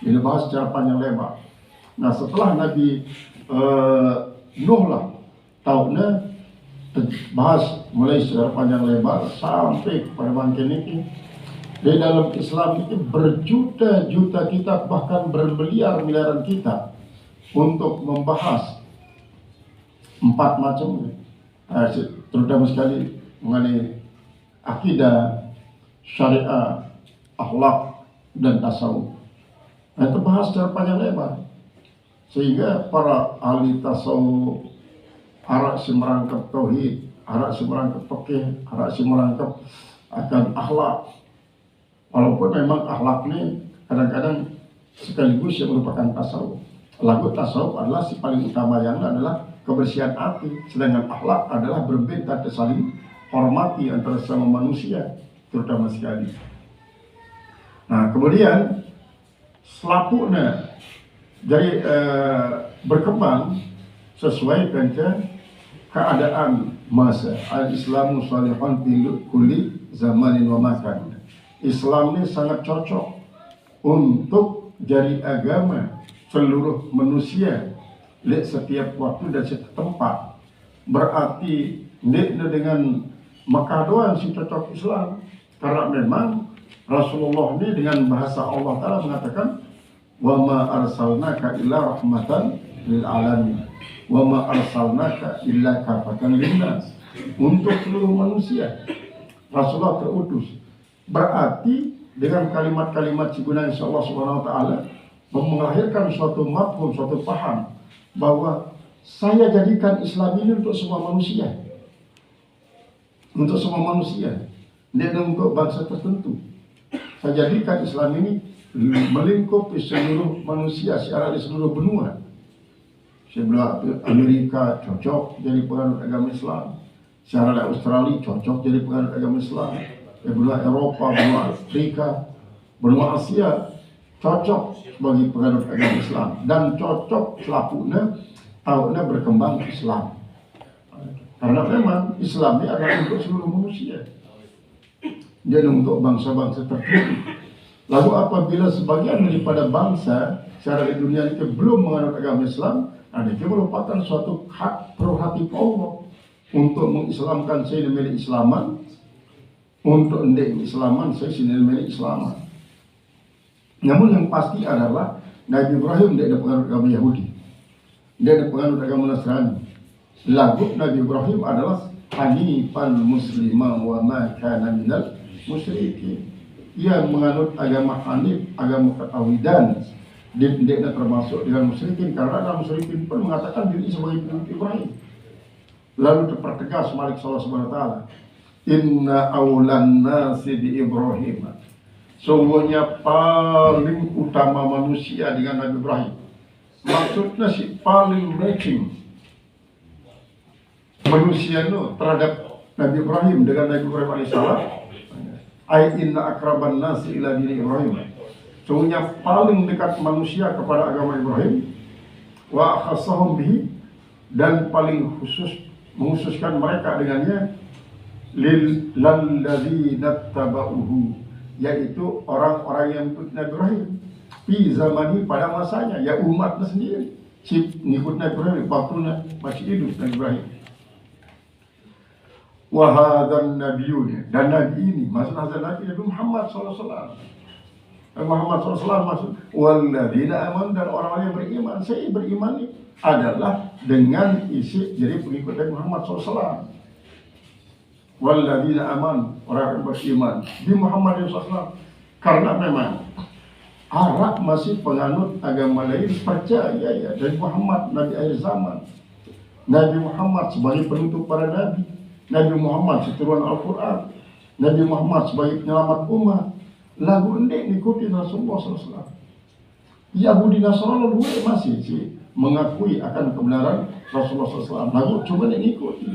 Ini bahas secara panjang lebar. Nah setelah Nabi Nuh lah tahunnya bahas mulai secara panjang lebar sampai pada bangkit ini. Di dalam Islam itu berjuta-juta kitab, bahkan bermiliar-miliaran kitab untuk membahas 4 macam, terutama sekali mengenai akidah, syariah, akhlak, dan tasawuf. Nah, itu bahas secara panjang lebar. Sehingga para ahli tasawuf harap merangkap tauhid, harap merangkap fikih, harap merangkap akan akhlak. Walaupun memang akhlak ini kadang-kadang sekaligus yang merupakan tasawuf. Lagu tasawuf adalah si paling utama yang adalah kebersihan hati, sedangkan akhlak adalah berbeda, saling hormati antara sesama manusia, terutama sekali. Nah, kemudian selapuknya jadi berkembang sesuai dengan keadaan masa. Al-Islamu salihun fi kulli zamanin wa makan. Islam ini sangat cocok untuk jadi agama seluruh manusia di setiap waktu dan setiap tempat. Berarti dengan Mekah doang si cocok Islam, karena memang Rasulullah ini dengan bahasa Allah Ta'ala mengatakan wa ma arsalnaka illa rahmatan lil alamin wa ma arsalnaka illa kafatan linnas, untuk seluruh manusia Rasulullah terutus. Berarti dengan kalimat-kalimat digunakan Allah Subhanahu wa taala melahirkan suatu mafhum, suatu paham bahwa saya jadikan Islam ini untuk semua manusia. Untuk semua manusia, tidak untuk bangsa tertentu. Saya jadikan Islam ini melingkup di seluruh manusia, secara di seluruh benua. Sebelah Amerika cocok jadi penganut agama Islam, secara Australia cocok jadi penganut agama Islam, benua Eropa, benua Afrika, benua Asia cocok sebagai penganut agama Islam, dan cocok selaputnya tahunnya berkembang Islam. Karena memang Islam ini adalah untuk seluruh manusia, jadi untuk bangsa-bangsa tertentu. Lalu apabila sebagian daripada bangsa secara di dunia ini belum menganut agama Islam, nah itu merupakan suatu hak prerogatif Allah untuk mengislamkan saya milik Islaman, untuk endek Islaman saya sini milik Islaman. Namun yang pasti adalah Nabi Ibrahim dia ada penganut agama Yahudi, dia ada penganut agama Nasrani. Lagu Nabi Ibrahim adalah hanifan muslimah wa ma kana minal musyrikin. Ia menganut agama Hanif, agama ketauhidan. Dia tidak termasuk dengan musyrikin, karena dalam musyrikin pun mengatakan diri sebagai pengikut Ibrahim. Lalu dipertegas Malik Allah Subhanahu wa taala, inna awlan nasi bi Ibrahim. Sungguhnya paling utama manusia dengan Nabi Ibrahim. Maksudnya si paling matching manusia itu terhadap Nabi Ibrahim dengan Nabi Ibrahim alaihissalam. Ai inna akraban nasi ila dini Ibrahim. Sungguhnya paling dekat manusia kepada agama Ibrahim, wa khassahum bihi, dan paling khusus mengkhususkan mereka dengannya, lil ladzina tabauhu, yaitu orang-orang yang ikut Nabi Ibrahim fi zamani, pada masanya, ya umatnya sendiri si ngikut Nabi Ibrahim waktu masih hidup Nabi Ibrahim. Wa hadzal nabiyun, dan nabi ini maksud hadzal nabi Muhammad sallallahu alaihi wasallam. Muhammad SAW maksud walladzina amanu, dan orang-orang yang beriman. Saya beriman ini adalah dengan isi jadi pengikut dari Muhammad SAW. Walladzina amanu, orang yang beriman di Muhammad SAW. Karena memang Arab masih penganut agama lain, percaya ya dari Muhammad, Nabi akhir zaman, Nabi Muhammad sebagai penutup para nabi, Nabi Muhammad seturunan Al-Quran, Nabi Muhammad sebagai penyelamat umat. Lagu endek ngikutin Rasulullah SAW. Yahudi Nasrani dua masih sih mengakui akan kebenaran Rasulullah SAW. Lagu cuma ngikutin.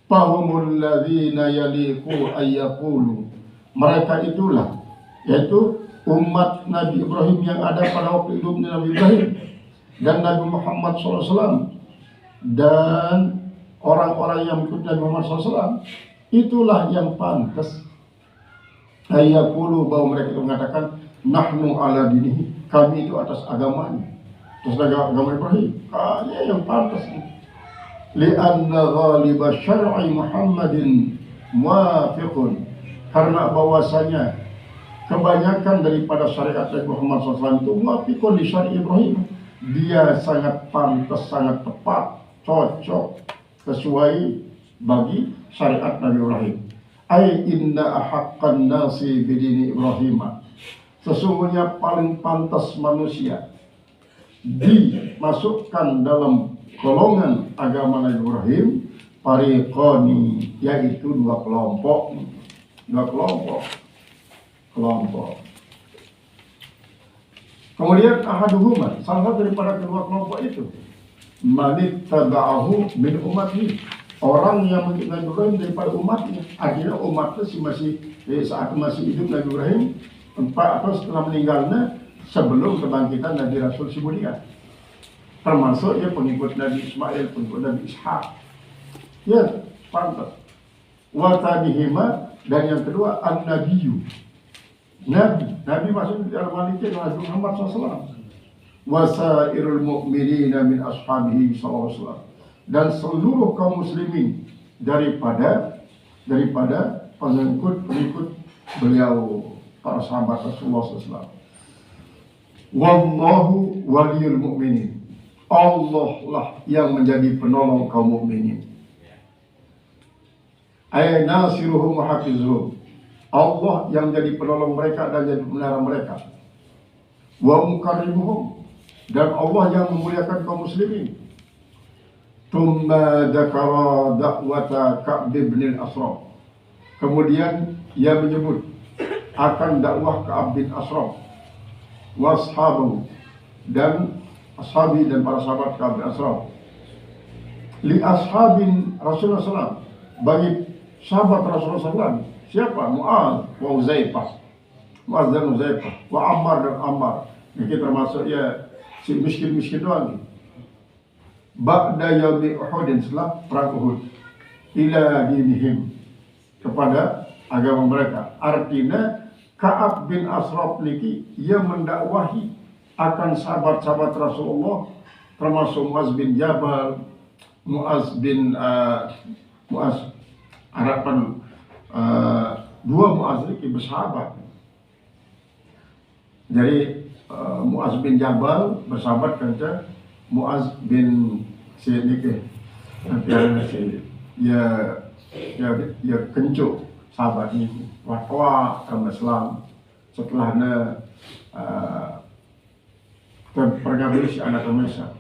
Fahumul ladzina yaliqu ayyaqulu, mereka itulah, yaitu umat Nabi Ibrahim yang ada pada waktu hidupnya Nabi Ibrahim dan Nabi Muhammad SAW, dan orang-orang yang mengikuti Nabi Muhammad SAW, itulah yang pantas ayaqulu, bahwa mereka itu mengatakan nahnu ala dinihi, kami itu atas agamanya, atas agama Ibrahim. Kayaknya yang pantas nih. Lianna ghaliba syar'i Muhammadin muwafiqun, karena bahwasanya kebanyakan daripada syariat Nabi Muhammad SAW itu muwafiqun di syar'i Ibrahim. Dia sangat pantas, sangat tepat, cocok, sesuai bagi syariat Nabi Ibrahim. Ai inna ahaqqan nasi bidini Ibrahim, sesungguhnya paling pantas manusia dimasukkan dalam golongan agama Nabi Ibrahim fariqani, yaitu dua kelompok. Kemudian ahaduhuma, salah satu daripada kedua kelompok itu, manit taba'ahu min umatnya, orang yang mengikuti Nabi Ibrahim daripada umatnya. Akhirnya umatnya saat masih hidup Nabi Ibrahim, atau setelah meninggalnya, sebelum kebangkitan Nabi Rasul si mulia, termasuk ya pengikut Nabi Ismail, pengikut Nabi Ishak. Ya, pantas. Wa tadihima, dan yang kedua an-nabiyyu, Nabi maksudnya dalam hal itu Nabi Muhammad SAW. Wasairul mu'minina min ashabihi SAW, dan seluruh kaum muslimin daripada pengikut beliau, para sahabat Rasulullah SAW. Wallahu waliyul mu'minin, Allah lah yang menjadi penolong kaum mukminin. Ay nasiruhum wa hafizuhum, Allah yang jadi penolong mereka dan jadi pemelihara mereka. Wa mukarrimuhum, dan Allah yang memuliakan kaum muslimin. Thumma dzakara da'wata Ka'b bin al-Ashraf, kemudian ia menyebut akan dakwah Ka'b bin Ashraf, washabu, dan ashabi dan para sahabat Ka'b bin Ashraf. Li ashabin Rasulullah SAW, bagi sahabat Rasulullah SAW, siapa? Mu'az wa Uzaifah, Mu'az dan Uzaifah, wa Ammar dan Ammar. Ini termasuk ya si miskin doang. Ba'da yaumi Uhud, setelah perang Uhud, ila dinihim, kepada agama mereka. Artinya Ka'ab bin Ashraf niki ia mendakwahi akan sahabat-sahabat Rasulullah, termasuk Mu'az bin Jabal, Mu'az harapan dua Mu'az niki bersahabat. Jadi Mu'az bin Jabal bersahabat dengan Mu'az bin niki, ya kencuk sahabat ini wakwa dalam Islam setelahnya terpergabung si anak Mesya,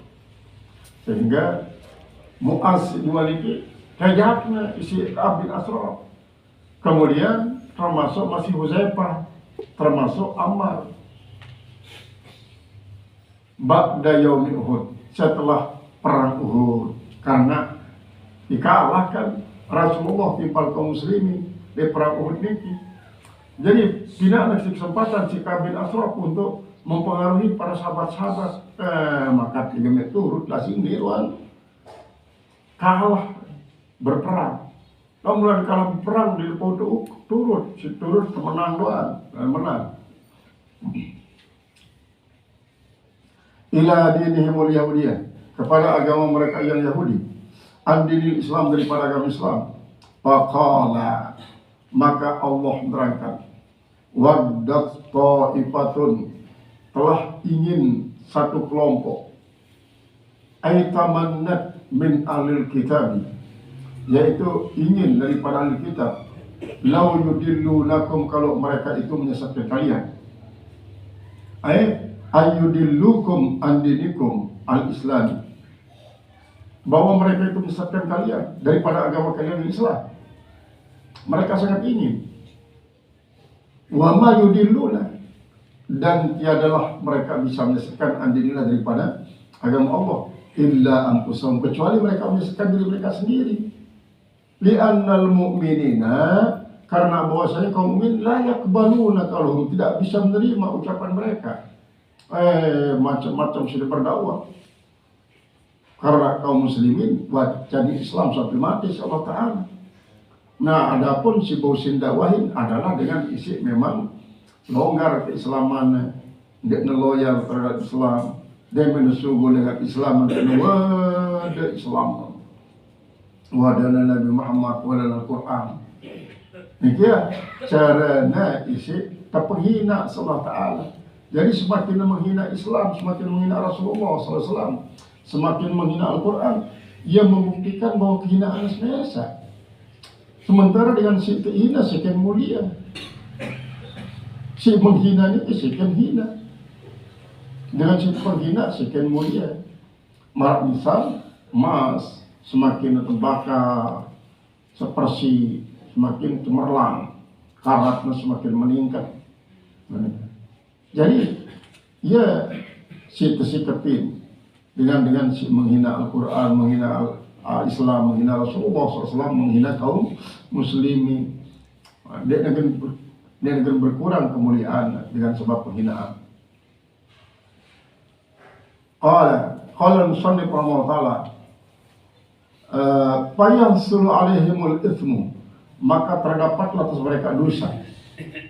sehingga Mu'az dua ini kayaknya isi Ka'ab bin Ashraf, kemudian termasuk masih Huzaifah, termasuk Ammar. Ba'da yaumi Uhud, setelah perang Uhud, karena dikalahkan Rasulullah timpal kaum muslimin di perang Uhud ini. Jadi tidak ada kesempatan si Ka'b bin Ashraf untuk mempengaruhi para sahabat-sahabat. Maka tiga turutlah sini kalah berperang. Kemudian kalau perang di turut kemenang doang, menang. Ila dinihimul Yahudiyah, kepada agama mereka yang Yahudi, ad-dinil Islam, daripada agama Islam. Faqala, maka Allah menerangkan, waddat ta'ifatun, telah ingin satu kelompok, aitamannat min ahlil kitab, yaitu ingin daripada ahli kitab, lau yudillunakum, kalau mereka itu menyesatkan kalian, ayyudillukum andinikum al-islami, bahwa mereka itu menyesatkan kalian daripada agama kalian Islam. Mereka sangat ingin. Wa ma yudilluna, dan tiadalah mereka bisa menyesatkan andinillah daripada agama Allah, illa anfusahum, kecuali mereka menyesatkan diri mereka sendiri. Li'annal mu'minina, karena bahwasanya kaum mukmin la yaqbaluna qaulahum, tidak bisa menerima ucapan mereka. Macam-macam sudah berdakwah. Karena kaum muslimin buat jadi Islam sampai mati Allah Ta'ala. Nah, adapun si bosin dakwahin adalah dengan isi memang longgar keislaman, dia loyal terhadap Islam, dia menesugu dengan Islam, dia ada Islam, wadana Nabi Muhammad, wadana Al-Quran. Ini caranya isi terpenghina Allah Ta'ala. Jadi semakin menghina Islam, semakin menghina Rasulullah SAW, semakin menghina Al-Quran, ia membuktikan bahwa kehinaan biasa. Sementara dengan si hina sekian mulia, si menghina ini sekian hina, dengan si penghina sekian mulia. Misal emas semakin terbakar, seperti semakin cemerlang, karatnya semakin meningkat. Jadi ya si tersikapin dengan si menghina Al-Quran, menghina Islam, menghina Rasulullah SAW, menghina kaum muslimin. Dia akan berkurang kemuliaan dengan sebab penghinaan. Qala musannif rahimahullah ta'ala, fayansulu alaihimul ithmu, maka terdapatlah atas mereka dosa,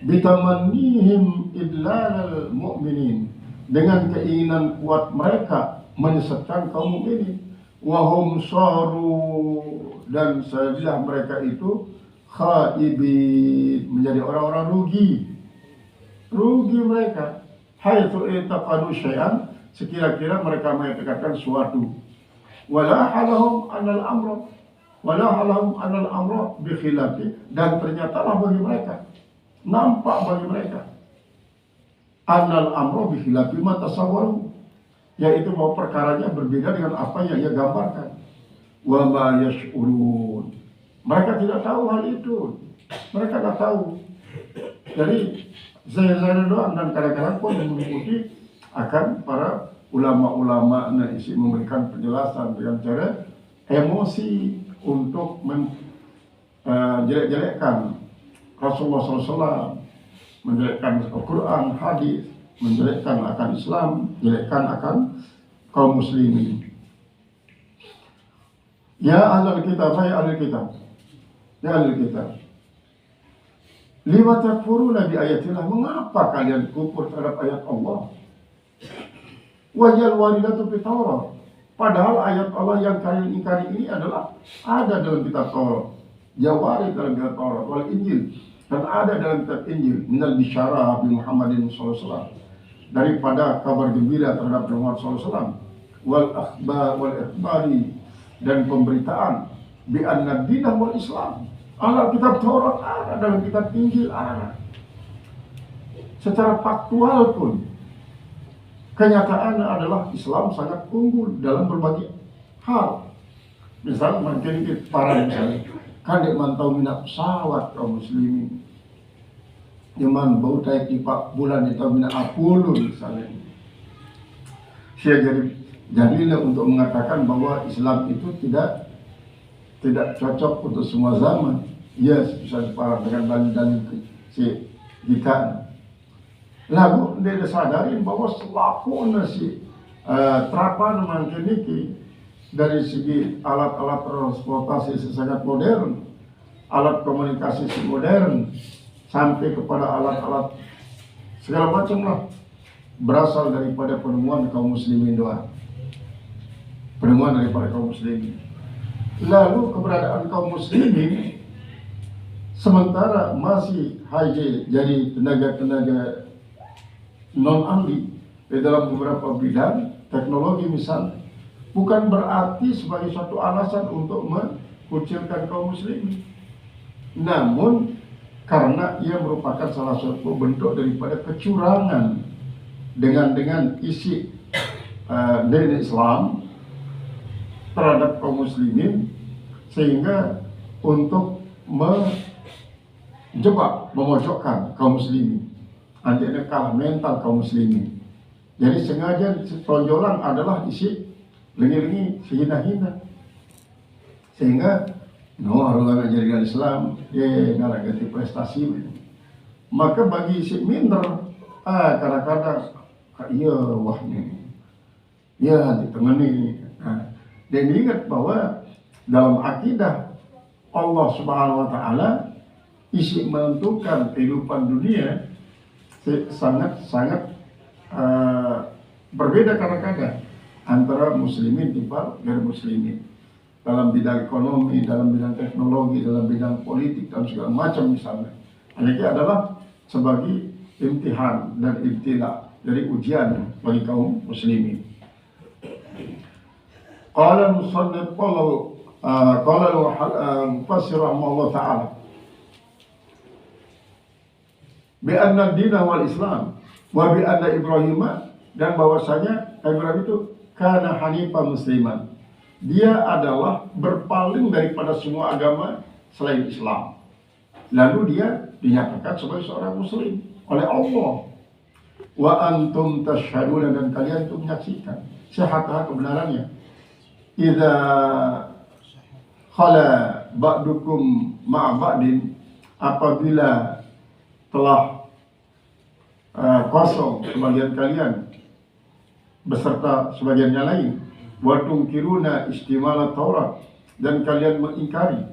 bitamannihim idlalal mu'minin, dengan keinginan kuat mereka menyesatkan kaum mukminin, wahum saru, dan sajalah mereka itu khaibin, menjadi orang-orang rugi mereka, haitsu itaqadu syai'an, sekira-kira mereka mengatakan suatu, wala halahum anal amra bi khilafi, dan ternyata bagi mereka, nampak bagi mereka, anal amra bi khilafi ma tasawwaru, yaitu bahwa perkaranya berbeda dengan apa yang ia gambarkan. Wa ma yash'urun, mereka tidak tahu hal itu, mereka tidak tahu. Jadi saya doang, dan kadang-kadang pun mengikuti akan para ulama-ulama isi memberikan penjelasan dengan cara emosi untuk menjelek-jelekkan Rasulullah SAW, menjelekkan Al-Quran, hadis, menjelekkan akan Islam, menjelekkan akan kaum muslimin. Ya ahlul kitab, ya ahlul kitab, ya ahlul kitab, lima takfuruna bi ayatillah, mengapa kalian kufur terhadap ayat Allah? Wajal walidatu fi Taurat, padahal ayat Allah yang kalian ingkari ini adalah ada dalam kitab Taurat, jawari dalam kitab Taurat, wal Injil, dan ada dalam kitab Injil, minal bisyarah bi Muhammadin SAW, daripada kabar gembira terhadap Muhammad SAW, wal akhbar wal ikhbari, dan pemberitaan bi anna dinah wal Islam, ala kitab Taurat ada, dalam kitab Injil ada. Secara faktual pun kenyataannya adalah Islam sangat unggul dalam berbagai hal. Misalnya mungkin para misalnya kan dia mantau minat pesawat kaum muslimin, cuman bau taik di bulan itu minat Apollo misalnya. Saya jadilah untuk mengatakan bahwa Islam itu tidak cocok untuk semua zaman. Ya, bisa separah dengan dalil-dalil si kita. Lalu dia sadarin bahwa selaku nasi terapan mangkeniki dari segi alat-alat transportasi sangat modern, alat komunikasi modern, sampai kepada alat-alat segala macam lah, berasal daripada penemuan kaum muslimin doang. Penemuan daripada kaum muslimin. Lalu keberadaan kaum muslimin sementara masih hanya jadi tenaga-tenaga non-ahli di dalam beberapa bidang teknologi misalnya, bukan berarti sebagai suatu alasan untuk mengucilkan kaum muslimin. Namun karena ia merupakan salah satu bentuk daripada kecurangan dengan isi dari Islam terhadap kaum muslimin, sehingga untuk menjebak, memojokkan kaum muslimin, artinya kalah mental kaum muslimin. Jadi sengaja tonjolan adalah isi lengi-lengi sehina-hina, sehingga harus menjadikan Islam nggak ganti prestasi. Maka bagi si minder kadang-kadang iya wah nih ya di tengah nih. Dan ingat bahwa dalam akidah Allah Subhanahu Wa Taala isi menentukan kehidupan dunia sangat berbeda kadang-kadang antara muslimin timbang non muslimin dalam bidang ekonomi, dalam bidang teknologi, dalam bidang politik dan segala macam misalnya. Ini adalah sebagai imtihan dan ibtila, dari ujian bagi kaum muslimin. Qala al-musannif qala al-mufassir rahimahullah ta'ala bi anna ad-din wal Islam wa bi anna Ibrahim, dan bahwasanya Ibrahim itu kana hanifan musliman, dia adalah berpaling daripada semua agama selain Islam. Lalu dia dinyatakan sebagai seorang muslim oleh Allah. Wa antum tasyhaduna, dan kalian itu menyaksikan syahadah kebenarannya. Idza khala ba'dukum ma'a ba'din, apabila telah kosong sebagian kalian beserta sebagian yang lain, wa tunkiruna istimalat Taurat, dan kalian mengingkari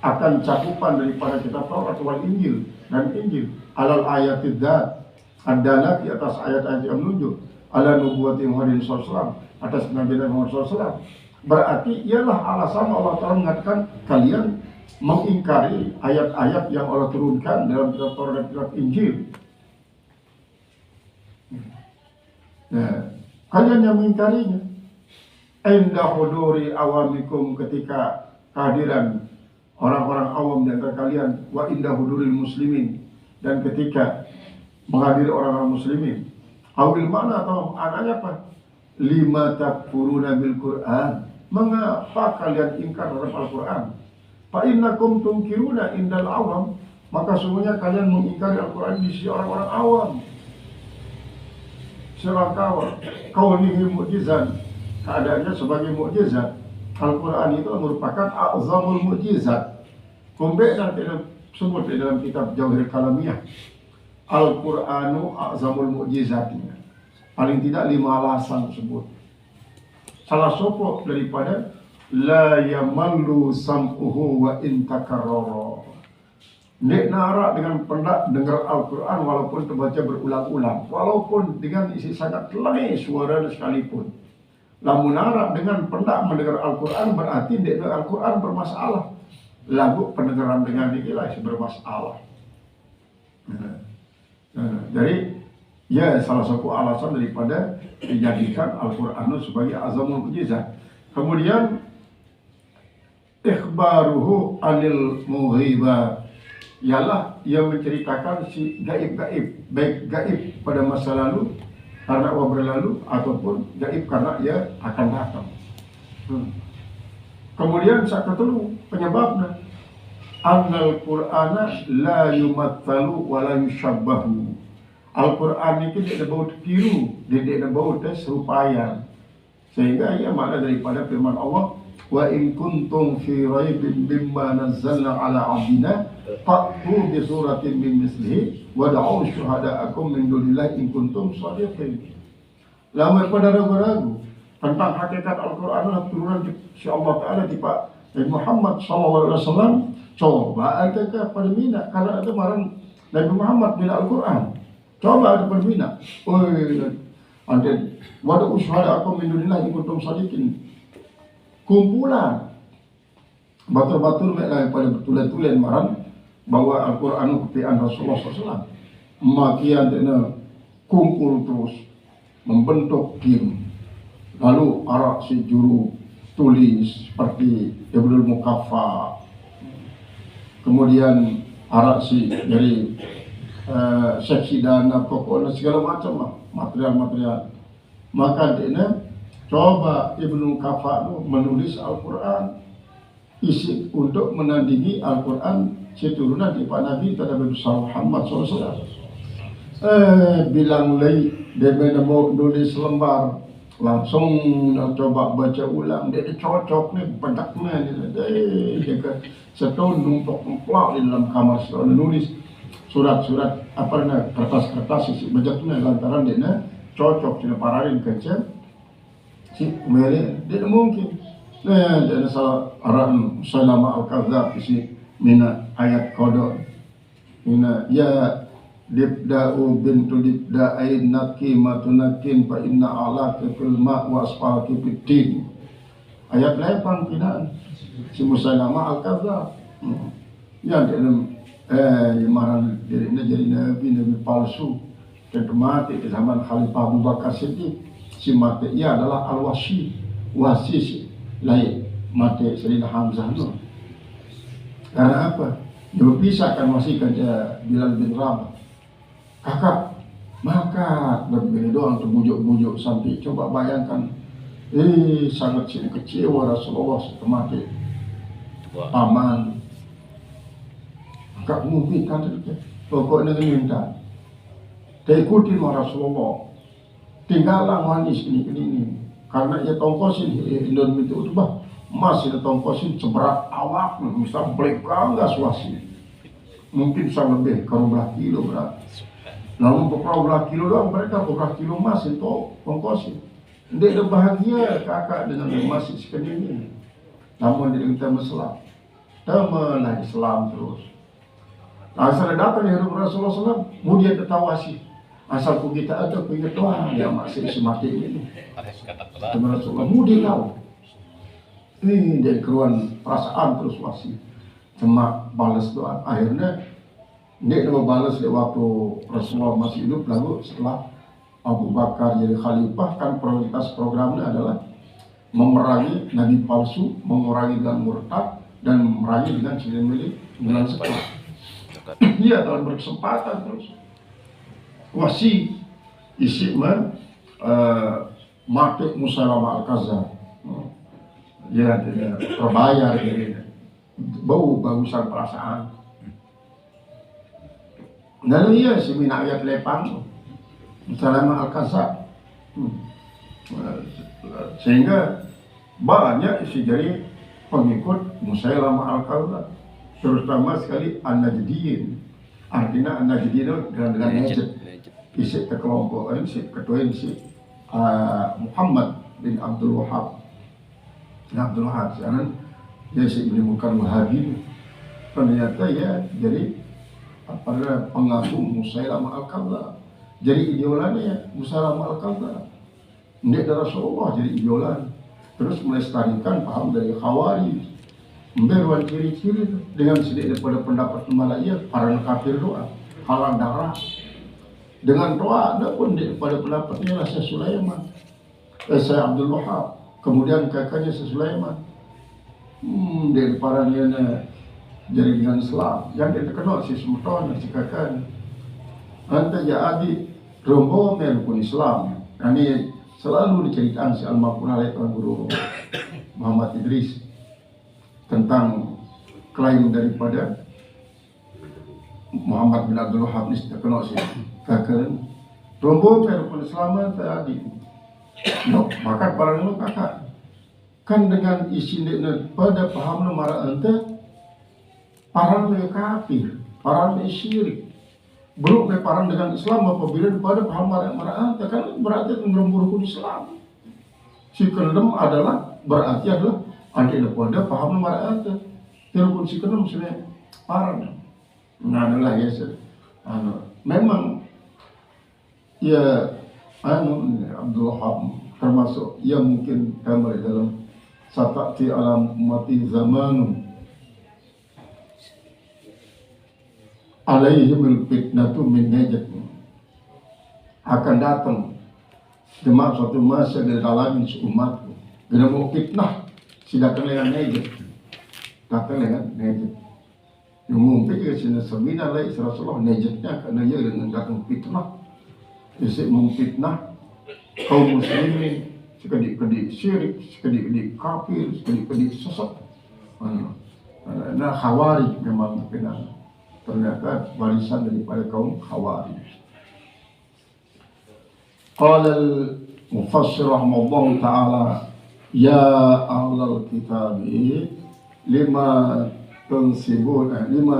akan cakupan daripada kitab Taurat wal Injil dan Injil, alal ayatid dzat, adalah di atas ayat-ayat yang menunjuk ala nubuwwati Muhammadin sallallahu, atas Nabi Muhammad sallallahu. Berarti ialah alasan Allah Ta'ala mengatakan kalian mengingkari ayat-ayat yang Allah turunkan dalam kitab Taurat dan kitab Injil. Nah, kalian yang mengingkarinya. Inda huduri awamikum, ketika kehadiran orang-orang awam di antara kalian, wa inda huduril muslimin, dan ketika menghadiri orang-orang muslimin. Awil mana, atau anaknya apa? Lima takfuruna bil Qur'an, mengapa kalian ingkar terhadap Al-Quran? Fa innakum tunkiruna indal awam, maka sungguhnya kalian mengingkari Al-Quran di sisi orang-orang awam. Serakawa kaunihi mu'jizan, keadaannya sebagai mukjizat. Al-Quran itu merupakan a'zamul mukjizat. Kumbek dan sebut di dalam kitab Jauhir Kalamiyah, Al-Quranu a'zamul mukjizatnya. Paling tidak 5 alasan tersebut. Salah satu daripada la yamallu sam'uhu wa in takarrara. Nek narak dengan pendak dengar Al-Quran walaupun terbaca berulang-ulang, walaupun dengan isi sangat lembut suara sekalipun. Lamun narak dengan pendak mendengar Al-Quran, berarti nek Al-Quran bermasalah. Lagu pendengaran dengan ikilah bermasalah. Jadi ya salah satu alasan daripada dijadikan Al-Quran sebagai azamul mukjizat. Kemudian ikhbaruhu anil mughibah, ialah yang menceritakan si gaib-gaib, baik gaib pada masa lalu karena Allah berlalu, ataupun gaib karena ia akan datang. Kemudian saat ketelu penyebabnya, annal Qur'ana la yumathalu wa la yushabbahu. Al-Quran itu tidak bau tiru, tidak bau serupayan. Sehingga ia makna daripada firman Allah, wa in kuntum fi raibin mimma nazzalna ala abdina fa'tu bi suratin min mislihi wa da'u syuhada'akum min dunillahi in kuntum shadiqin. Lama pada ragu-ragu tentang hakikat Al-Quran dan turunan si Allah Ta'ala di Pak Muhammad SAW, coba ada pada minat, kalau ada barang Nabi Muhammad bila Al-Quran, coba ada pada minat. Ada wada usyhada akum min dunillahi in kuntum shadiqin. Kumpulan batur-batur mereka pada betulan-tulan marang bahwa Al-Quran kepian Rasulullah SAW. Makian dena kumpul terus membentuk tim, lalu arak si juru tulis seperti Ibnul Mukaffa, kemudian arak si dari seksi dana pokoknya segala macam lah material-material. Maka dena coba Ibnu Mukaffa menulis Al-Quran isi untuk menandingi Al-Quran seturunan di Pak Nabi Nabi Muhammad SAW. Bilang lagi dia mau nulis lembar, langsung coba baca ulang, dia cocok nih pedaknya dia ke setahun numpuk-numpuk di dalam kamar selalu nulis surat-surat apa namanya kertas-kertas isi bajaknya lantaran dia cocok tidak parahin kecil si Mary dia mungkin dia salah arahan Salama Al-Kadzab isi mina ayat kodok mina ya dibda'u bintu dibda'ain nakimatu nakim fa inna alaka fil ma' wa asfalaki fid din. Ayat lepang pinaan si Musailamah al-Kadzdzab. Ya dalam marang dirinya jadi nabi palsu dan mati di zaman Khalifah Abu Bakar Siddiq. Si mati ia adalah al-wasi lain mati Sayyidina Hamzah Nur. Karena apa? Dia berpisahkan masih kerja Bilal bin Rabah. Kakak, maka berbeda doang untuk bujuk-bujuk sampai coba bayangkan. Sangat kecewa Rasulullah setelah mati. Paman, kakak mungkin kan pokoknya minta. Ikutin Rasulullah. Tinggallah manis ini. Karena ia tongkosin Indonesia itu bah masih tongkosin seberat awak, misal mereka enggak suasi. Mungkin bisa lebih beberapa kilo berat. Lalu beberapa kilo doang mereka beberapa kilo masih itu tongkosin. Dia bahagia kakak dengan masih seperti ini. Namun dia minta Islam. Temelah Islam terus. Asal datang di hidup Rasulullah SAW, kemudian tertawasi. Asal kita ada pengen doa, ya masih semati ini. Teman Rasulullah, kemudian tahu. Ini dari keruan perasaan terus wasi. Cuma balas doa. Akhirnya dia balas di waktu Rasulullah masih hidup. Lalu setelah Abu Bakar jadi khalifah, kan prioritas programnya adalah memerangi nabi palsu, memerangi dengan murtad, dan memerangi dengan dengan sekolah. Iya, dalam berkesempatan terus wasi isi mati Musailamah al-Kadzdzab. Ya tidak terbayar ini bau bagusan perasaan. Lalu iya si mina ayat lepang Musailamah al-Kadzdzab. Sehingga banyak isi dari pengikut Musailamah al-Kadzdzab, terutama sekali An-Najdiyin. Artinya An-Najdiyin dengan Najd. Isi kekelompokan, isi ketua isi Muhammad bin Abdul Wahab. Sekarang dia menemukan Wahabi. Ternyata ya jadi pengagum Musailamah al-Kadzdzab. Jadi idolanya Musailamah al-Kadzdzab. Dia dari Rasulullah jadi idolan. Terus melestarikan paham dari Khawarij. Memberikan ciri-ciri dengan sedikit daripada pendapat Malaiyah, para kafir doa, halang darah. Dengan doa ada pun pada pendapatnya Syekh Sulaiman, Syekh Abdul Wahab, kemudian kakaknya Syekh Sulaiman. Dari para niana jadi dengan Islam yang dia terkenal si Sultan si kakaknya. Anta ya adik rombo pun Islam. Ini selalu diceritakan si Al-Maqurah oleh Tuan Guru Muhammad Idris tentang klaim daripada Muhammad bin Abdul Wahab ini terkenal si kakak rombo pun Islam tadi. No, maka para lu kakak kan dengan isi pada paham nomor ente para kafir, para syirik. Belum parang dengan Islam apabila pada paham marah ente kan berarti mengerumburukun Islam. Si kelem adalah berarti adalah ada pada paham nomor ente. Terupun si kelem sebenarnya parang. Nah adalah ya memang ya Abdul Wahab termasuk yang mungkin kamar dalam satati alam mati zamanu alaihimul fitnatu min Najd, akan datang jemaah suatu masa dari dalam umatku kena mau fitnah silakan dengan Najd, datang dengan Najd yang mungkin juga sini semina lagi Rasulullah Najdnya karena ia dengan datang fitnah isi memfitnah kaum muslimin, sekali-kali syirik, sekali-kali kafir, sekali-kali sesat. Nah Khawarij memang ternyata warisan daripada kaum Khawarij. Qala al-mufassir rahimahullah ta'ala, ya ahlal kitabi lima tunsibuna lima